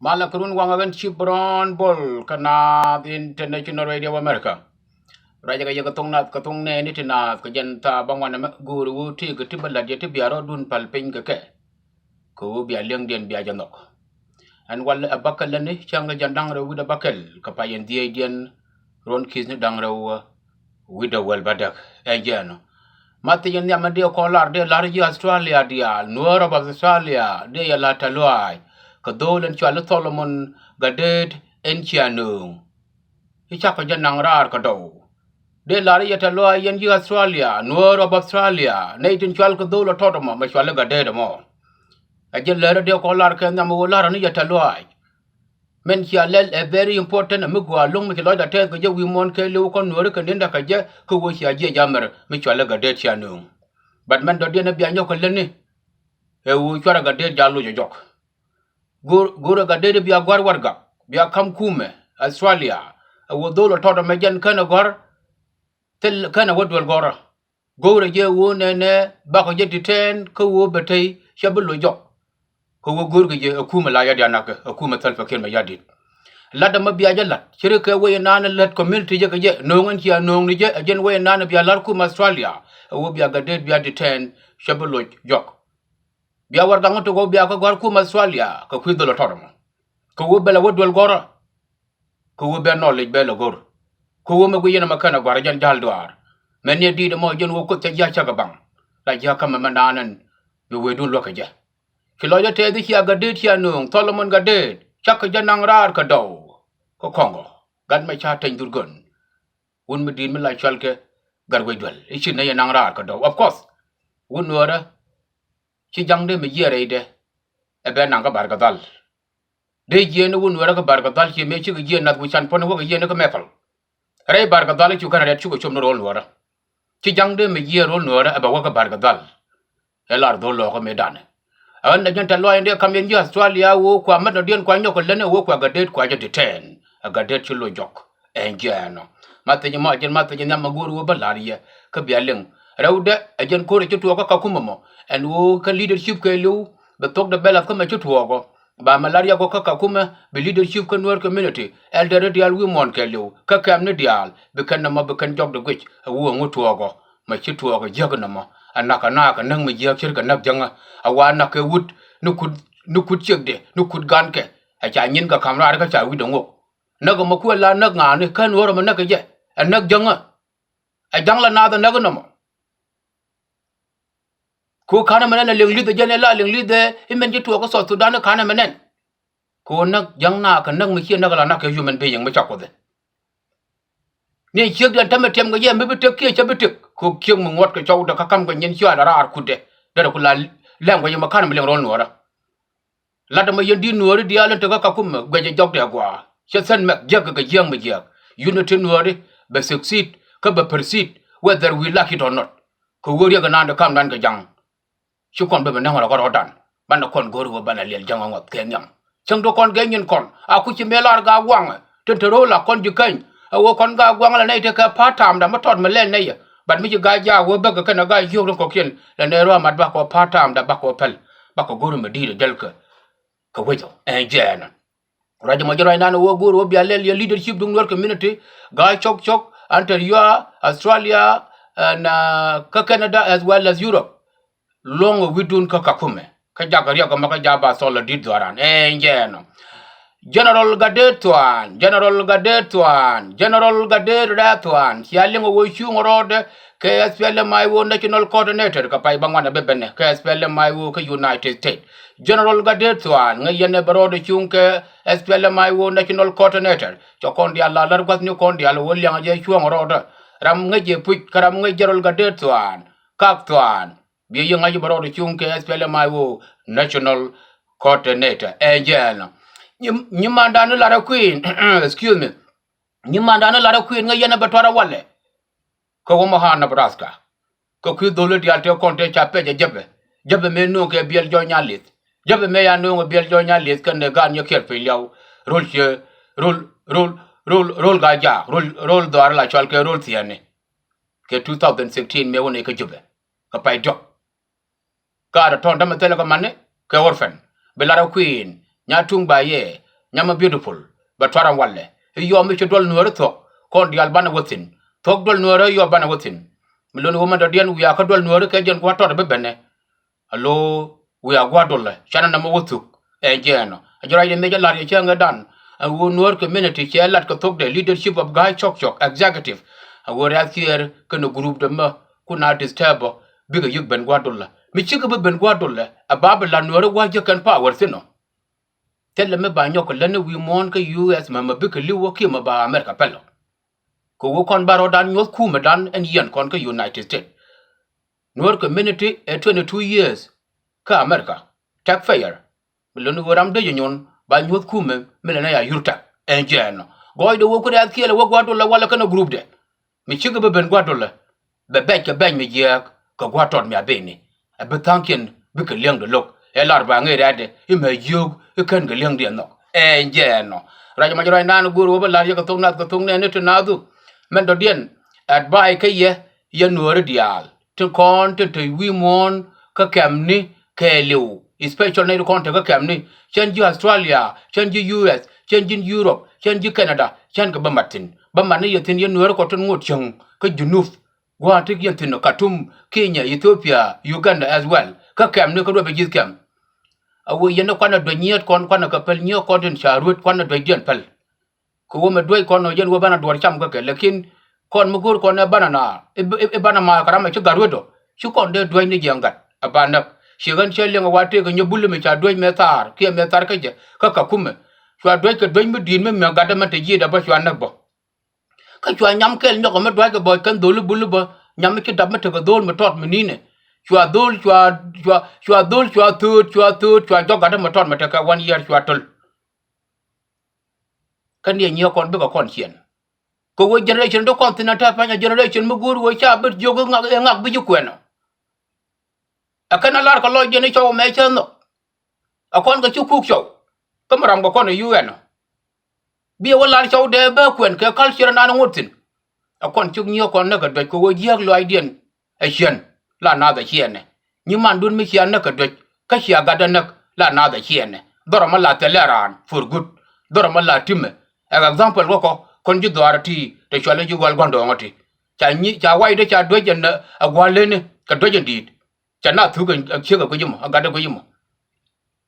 Malakurun wangagan Chibron Bol kana the International Radio America. Raja kaya katong ne ni tina kajanta bangwan guru ti ketibala dia ti biaro dun palping ke. Ko bia leng den bia janok. An wal abakal ni changa jandang ra wida bakal kapayen die dien ron kis ni dang ra wida wel badak enjano. Mati yen ya mande ko lar de lar ji Australia dia nuara of Australia de ya la talwai ka dolen chwa Solomon gadet enchianu icha ka janang rar ka do de lar ya talwai yen ji Australia nuara of Australia nei tin chwa ka dolo totoma ma chwa gadet mo a je lar de ko lar ka na mo lar ni ya talwai men chia lel a very important a mugwa long mi lo da te ko je wi mon ke lu ko nuara ka nda ka je ko wo chia je jamar mi chwa gadet chianu but man do dina biya nyoko leni e wu chwara ga de jalu jok gura ga de biya gwar warga biya kam kume Australia wu dolo todo mejen kana gor tel kana wadwal gora gora je wu ne ba ko je ten ko wu betay shabulu jok ko wu gurga je kuma la yadi anaka kuma talfa kelma yadi lada ma biya jalla shire ke way nana let community je je no ngan ci no ni je ajen way nana biya lar kuma Australia wu biya ga de biya ten shabulu jok biya war dango to go biya ko gor kuma Australia ko kuidolo tormo ko wo bela wodwal gora ko wo be knowledge bela gor ko wo me guyena makana gora jan jal doar men ye di de mo jon wo ko te ja chaga bang la ja kama mananan be wedun lokaja ki lo te di ya ga de ya no Solomon ga de chaka janang rar ka do ko kongo gan me cha tan durgon un me din me la chalke gar wedwal ichi na ya nang rar ka do of course un wora ci jang de me yere de e be nanga barga dal de jene won wara ka barga dal ci me ci ga jene nat bu chan pon wo ga jene ka mefal re barga dal ci kana re ci ko chom no rol wara ci jang de me yere rol wara e ba wo ka barga dal e lar do lo ko me dane an na janta lo ende kam yen ji Australia wo kwa ma no den kwa nyoko lene wo kwa ga de kwa je de ten ga de ci lo jok en jeno mate ni ma jen mate ni ma guru wo balariya ka bialeng rawde ajen ko re ci to ka kuma mo en wo ka leadership ke lu be tok de bela kuma ci to go ba malaria go ka kuma be leadership ka nuer community elder dial wi mon ke lu ka kam ne dial be kan na ma be kan jog de gwich wo ngo to go ma ci to go jeg na ma anaka naka nang me je chir ka nak janga awa na ke wut nu kud chek de nu kud gan ke a cha nyin ka kamra ka cha wi dongo na go ma ku la nak nga ne kan woro ma nak je anak janga a jangla na da nak no mo ko kana menen leng li de jene la leng li de imen ji to ko so Sudan kana menen ko nak jang na ka nak mi chi nak la nak ke human being ma cha ko de ni chek dan tam tem ga ye me be tek ke cha be tek ko kyeng mo ngot ka chaw da ka kam ga nyen chi ala ar ku de da ko la leng ga yema kana leng rol nora la da ma yendi nori di ala to ka kum ga je jog de gwa che sen mek jeg ga jeng me jeg unity nori be succeed ka be proceed whether we like it or not ko wori ga nan da kam nan ga jang chu kon be na ngora ko dan ban da kon goru ba na lel jang ngot ke nyam chang do kon ga nyin kon a ku chi melar ga wang ten to la kon ju kan a wo kon ga gwang la nei te ka part time da ma tot ma len nei ban mi ga ja wo ba ga na ga yu ko ken la ne ro mat ba ko part time da ba ko pel ba ko goru me di del ka wejo en jena rajo mo jora nana wo goru wo bi alel leadership dung nor community ga chok enter you Australia and Canada as well as Europe long widun ka kume ka jaga ria ka maka jaba solo dit doran en jena General Gadetwan Sialing wo chung rode KSPL my wo national coordinator ka pai bangwana bebene KSPL my wo ka United States General Gadetwan ngayene barode chung ke SPL my wo national coordinator to kondi alla lar gas ni kondi alla wo lianga je chung rode ram ngaje puj karam ngay General Gadetwan Kaktwan bi yanga je barode chung ke SPL my wo national coordinator engel Nyimanda no lara queen excuse me Nyimanda no lara queen ngayena batwara wale ko wo ha Nebraska ko ku dolo di alte konte chape jebe me no ke biel jo nyalit jebe me ya no biel jo nyalit kan ne gan yo ker pe yaw rol ga ja rol do la chal ke rol tiane ke 2016 me woni ke jebe ka pay do ka da ton dama tele ko manne ke orphan be lara queen nya tung ba ye nyama beautiful but twaran walle yo mi ci dol nuore tok kon dial bana wotin tok dol nuore yo bana wotin milon wo ma do dien wiya ka dol nuore ke jen ko to be benne allo wiya gwa dol chana na mo wotuk e jeno ajora ye me jalar ye changa dan wo nuore community che lat ko tok de leadership of guy chok executive wo ra kier ko no group de ma kuna disturb biga yug ben gwa dol mi ci ko ben gwa dol ababa la nuore wa je kan power sino tell me ba nyoko lene wi mon ka US ma bi ka liwo ki ma ba America pello ko wo kon baro dan nyot ku ma dan en yen kon ka United States nor community 22 years ka America tak fair lene wo ram de nyon ba nyot ku me lene ya yurta en jeno goy do wo ko da kiele wo gwado la wala kana group de mi chiga be ben gwado la be ka ben mi je ka gwaton mi abeni be tanken bi ka leng de lok elar ba ngai rade I me yug kan ga leng de no enjeno raja majora nan guru ba la ya ka tong ne to nadu men do dien at bai ka ye nuor dial to kon to wi mon ka kamni ke liu especially ne kon to ka kamni chen ji Australia chen ji US chen ji Europe chen ji Canada chen ka ba matin ba man ye tin ye nuor ko to ngut chung ka junuf gwa tik yen tin Khartoum Kenya Ethiopia Uganda as well ka kamni ko do be ji kam awu yeno kwana do nyiet kon kwana ka pel nyo kon tin charut kwana do dien pel ko wo me do kon no yen wo bana do cham ka ke lekin kon mugur kon e bana na e bana ma karama ci garudo ci kon de do ni jangat abana shi gan chelle nga wate ga nyobulu me cha do me tar ke me tar ka je ka kume chwa do ka do me din me ga da ma te ji da ba chwa nak bo ka chwa nyam kel nyoko me do ka bo kan do lu bulu bo nyam ki da me te ga do me tot me ni ne chwa dol chwa tu chwa do ga da me tot me te ka 1 year chwa tol kan ye nyo kon be ko kon chien ko wo generation do continental pa generation mugur wo cha bet jogo ngak bi jukweno akana lar ko lo jeni cho me cheno akon ga chukuk cho kamaram go kon UN bi wo lar cho de ba kwen ke culture na ngutin akon chuk nyo kon na ga de ko wo yeg lo idien a chen la na da chene ni man dun mi chen na ka de ka sia ga da nak la na da chene doro ma la teleran for good doro ma la time example ko kon ju dorati te chole ju gol gondo ngoti cha wai de cha do jen a gwale ne ka do jen dit cha na thu ga che ga ko yimo ga da ko yimo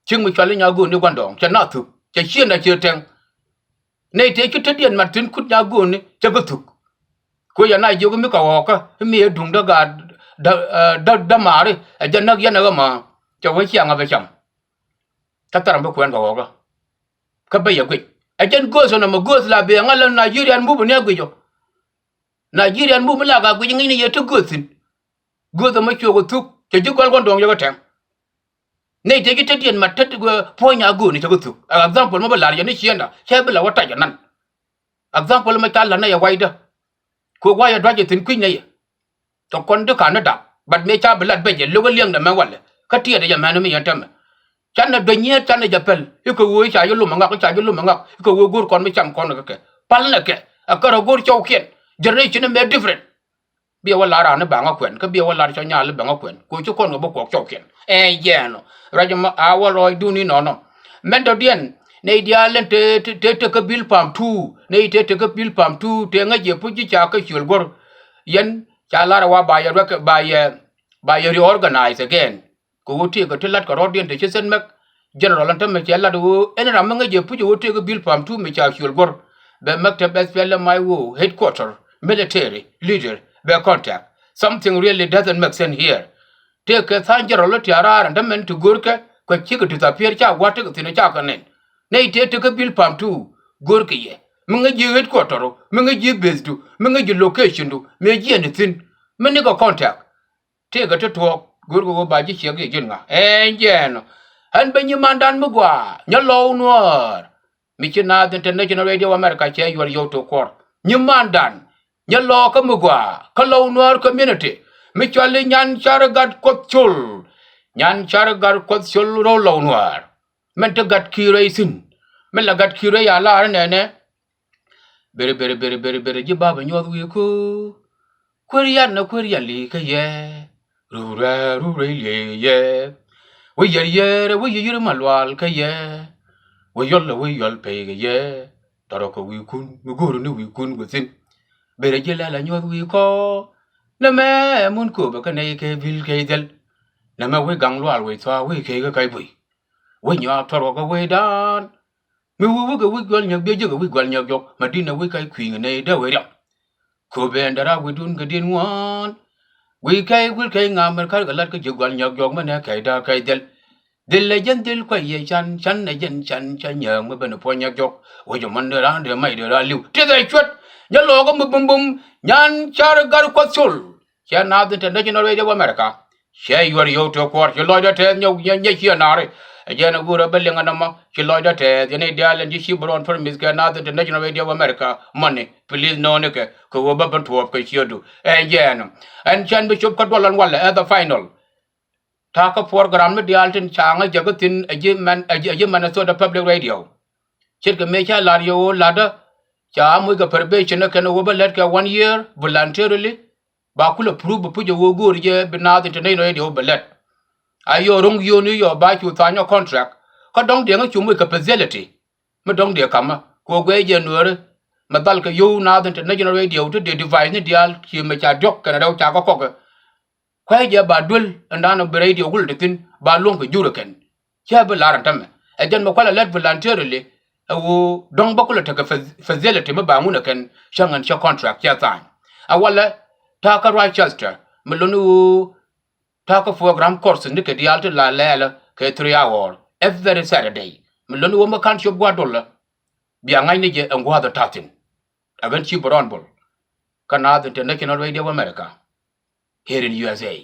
ching mi chole nya go ni gondo cha na thu cha chien da che teng nei te ki te dien ma tin kut nya go ni cha go thu ko ya na ju mi ka wo ka mi e dung da ga da mare a jen na ya na ga ma cha wo chiang a be cham ta taram be kwen ga wo ka be ya gwi ajen gozo na magos la be ngala Nigerian mu ne gwijo Nigerian mu la ga gwijo ngini yeto gozin gozo ma chogo tuk te jigol gon dong yogo tem ne te gite dien ma tet go ponya go ni chogo tuk example mo bala ni chienda chebe la wata janan example ma tala na ya waida ko waya dwaje tin kwin ne to kon de Canada bad me cha bala be je logo liang na ma wale ka tie de ya ma no mi yantem chana do nyer chana japel iko wo cha yo luma ngak cha yo luma ngak iko wo gur kon mi cham kon ke pal na ke akara gur chow kien generation me different bi wala ra na ba ngakwen ka bi wala cha nya le ba ngakwen ko chu kon go ko chow kien no rajama awalo du ni no mendo dien ne dia len te ka bil pam tu ne te ka bil pam tu te nga je pu ji cha ka chul gor yen cha la wa ba ya reorganize again ko wote ko telat ko rodien de chesen mek general antam me chella do en ram nga je pujo wote ko bil pam tu me cha chul gor be maktab SPL my wo headquarter military leader be contact something really doesn't make sense here take a san general tiara and men to gorka ko chiko disappear cha wate ko tine cha kanen nei te ko bil pam tu gorka ye menga je headquarter menga je base do menga je location do me je anything men ko contact take a to talk gurgo ba ji chege jinga enjeno han benyi mandan mugwa nyalo nuor michina the international radio America che yor yoto kor nyimandan nyalo ka mugwa kalo nuor community michali nyan charagat kotchul nyan charagat kotchul ro lo nuor mente gat kireisin mela gat kirei ala nene bere ji baba nyod wi ko kurian na kurian li ka ye rure ye we yer malwal ka ye we yol pay ye taroko we kun we guru ni we kun within bere jela la nyod we ko na me mun ko ba kanai ke vil ke del na me we gang lwal we twa we ke ga kai bui we nya toro ko we dan me we ga we gol nya be je ga we gol nya jok madina we kai kwing ne de we ya ko be ndara we dun ga din wan we kai ngam ka ga lat ka je gol nya jok ma ne kai da kai del dil le jen dil kwa ye chan na jen chan nhờ mới bên po nhạc jok wo jo man de ra de mai de ra liu te dai chwet nya lo go bum bum nyan char gar ko sul cha na de international radio america share your yo to ko che lo da te nyu nya chi na re je na gura be lenga na ma che lo da te je ne dia len ji bron for mis ga na de international radio america money please no ne ke ko wo ba ban to ko chi do je na and chan be chop ko dolan wala at the final taka program mi dialtin changa jagatin aje Minnesota Public Radio chirka mecha radio lada cha mu ga probation kana wo balet ka 1 year voluntarily ba kula prove puje wo gori je binadi to no radio balet ayo rung yo ni yo ba chu tanyo contract ka dong de nga chu mu ka facility mi dong de kama ko gwe je nuore madal ka yo na the national radio to the device ni dial ki me cha dok kana daw cha ko kwaje ba dul ndano beredi ogul tin ba long ko juraken ya ba laran tamme e jan ma kwala let voluntarily wo dong ba kula taka facility ma ba nguna kan shangan sha contract ya tan awala ta ka Rochester melonu ta ka program course ni ke dialto la lela ke 3 hour every Saturday melonu wo ma kan shop gwa dolla biya ngai ni je ngwa da tatin agan chi boron bol kana the international radio America here in USA